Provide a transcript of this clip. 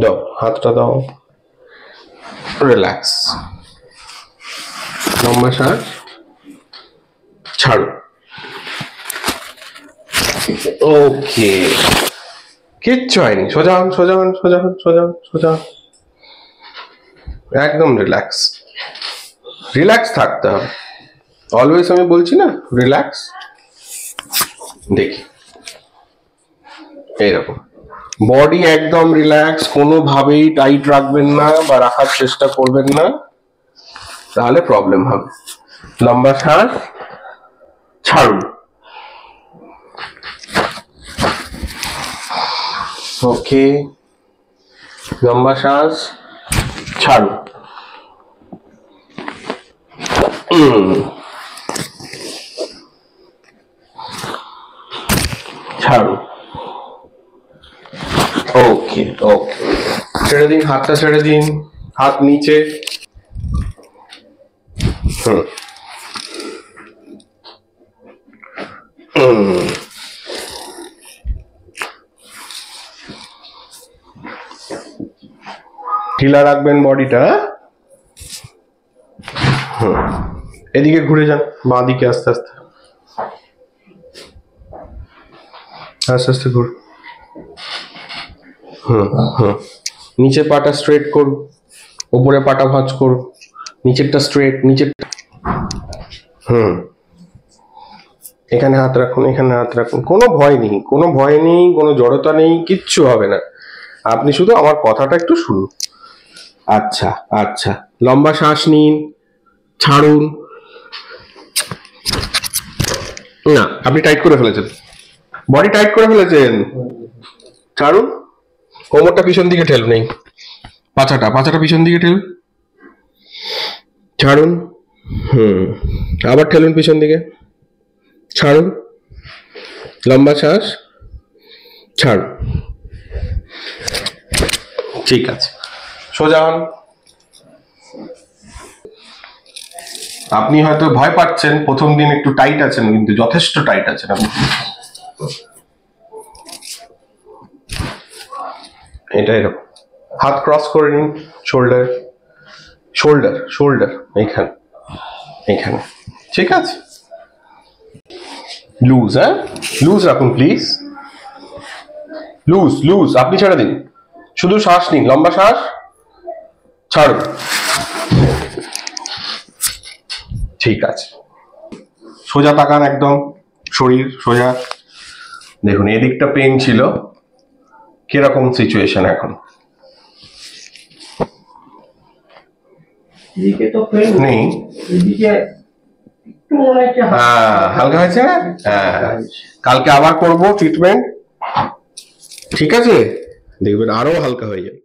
দাও, হাতটা দাও, রিল্যাক্স, লম্বা শ্বাস ছাড়ো। ওকে, কিচ্ছু হয়নি, সোজা হন, সোজা হন, সোজা হন, সোজা হন, সোজা হন, একদম রিল্যাক্স, রিল্যাক্স থাকতে হবে অলওয়েজ। আমি বলছি না রিল্যাক্স। দেখি এইরকম বডি একদম রিল্যাক্স, কোনোভাবেই টাইট রাখবেন না বা রাখার চেষ্টা করবেন না, তাহলে প্রবলেম হবে। লম্বা শ্বাস ছাড়ুন। ওকে, লম্বা শ্বাস ছাড়ুন। ছাড়ুন। ওকে ওকে, ছেড়ে দিন, হাতটা ছেড়ে দিন, হাত নিচে। ঢিলা রাখবেন বডিটা। এদিকে ঘুরে যান, বাঁ দিকে আস্তে আস্তে, আস্তে আস্তে ঘুর। নিচে পাটা স্ট্রেট করুন, উপরে পাটা ভাঁজ করুন, নিচেরটা স্ট্রেট, নিচেরটা। এখানে হাত রাখুন, এখানে হাত রাখুন, কোনো ভয় নেই, কোনো ভয় নেই, কোনো জড়তা নেই, কিচ্ছু হবে না। আপনি শুধু আমার কথাটা একটু শুনুন। আচ্ছা আচ্ছা, লম্বা শ্বাস নিন, ছাড়ুন। না, আপনি টাইট করে ফেলেছেন, বডি টাইট করে ফেলেছেন, ছাড়ুন। কোমরটা পিছন দিকে ঠেলুন, এই পাছাটা পিছন দিকে ঠেলুন, ছাড়ুন। আবার ঠেলুন পিছন দিকে, ছাড়ুন। লম্বা শ্বাস ছাড়ুন। ঠিক আছে, সোজা হন। আপনি হয়তো ভয় পাচ্ছেন, প্রথম দিন একটু টাইট আছেন, কিন্তু যথেষ্ট টাইট আছেন আপনি। এটা এরকম হাত ক্রস করে নিন, শোল্ডার শোল্ডার শোল্ডার, এইখানে এইখানে, ঠিক আছে। লুজ, হ্যাঁ লুজ রাখুন প্লিজ, লুজ লুজ। আপনি ছেড়ে দিন, শুধু শ্বাস নিন, লম্বা শ্বাস ছাড়ুন। ঠিক আছে, সোজা তাকান, একদম শরীর সোজা। দেখুন এদিকটা পেন ছিল, কিরকম সিচুয়েশন এখন? নেই, হালকা হয়েছে। হ্যাঁ, কালকে আবার করবো ট্রিটমেন্ট, ঠিক আছে, দেখবেন আরো হালকা হয়ে যাবে।